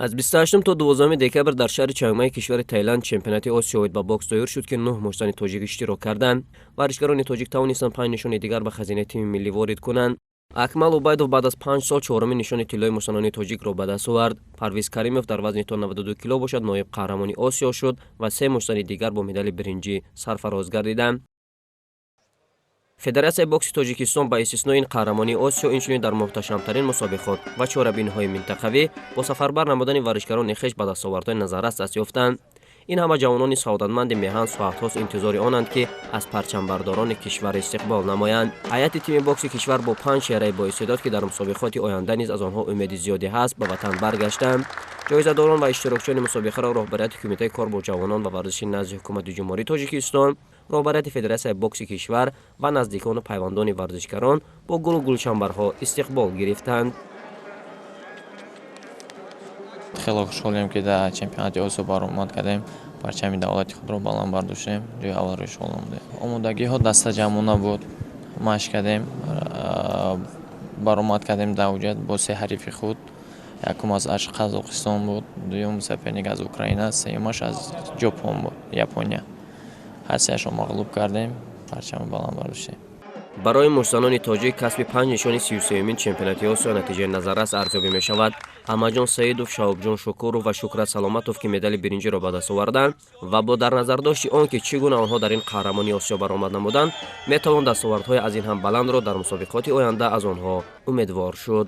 از 28 تا 12 دکبر در شهر چنگمای کشور تایلند چمپیونات آسیا با بوکس دایر شد که 9 مشتان تاجیک اشتراک کردند. ورزشکاران تاجیک توانستند 5 نشان دیگر به خزینه تیم ملی وارد کنند. اکمل اوبایدوف بعد از 5 سال چهارمین نشان طلای مستان تاجیک را به دست آورد. پرویز کریموف در وزن تا 92 کیلو باشد نایب قهرمان آسیا شد و 3 مشتان دیگر با مدال برنجی سرفراز گردیدند. فدراسیای بوکس تاجیکستان با استثنای این قهرمانی آسیا اینچنین در محتشمترین مسابقات و چهاربین‌های منطقوی با سفربر نمودن ورزشکاران خویش به دستاوردهای نظررس دست یافتند. این همه جوانان سعادتمند میهن ساعت‌هاست انتظار آنند که از پرچمبرداران کشور استقبال نمایند. هیئت تیم بوکس کشور با 5 چهره با استعداد که در مسابقات آینده نیز از آنها امید زیادی هست به وطن برگشتند. جایزه‌داران و اشتراکچیان مسابقه را رهبریت کمیته کار با جوانان و ورزش نزد حکومت جمهوری تاجیکستان، رهبریت فدراسیای بوکس کشور و نزدیکان و پیوندان ورزشکاران با گل و گلچنبرها استقبال گرفتند. خیلی خوشحالیم که در چمپیونات آسیا برآمد کردیم. پرچم دولتی خود را بلند برداشتیم. جای اول رو شغل بودیم. آمادگی ها دست جمعانه بود. مشق کردیم. برآمد کردیم در اوج با 3 حریف خود. یکم از قزاقستان بود، دوم سپرنیک از اوکراین، سومش از ژاپن بود، ژاپنیا. هر سه‌اش را مغلوب کردیم. پرچم بلند برداشتیم. برای مستانان تاجیک کسب 5 نشان 33مین چمپیونات آسیا نتیجه نظررس ارزیابی می شود. اماجان سعیدوف، شهابجان شکورов و شکرت سلامتوف که مدال برنجی را به دست آوردند و با در نظر داشت آنکه چگونه آنها در این قهرمانی آسیا برآمد نمودند، می توان دستاوردهای از این هم بلند را در مسابقات آینده از آنها امیدوار شد.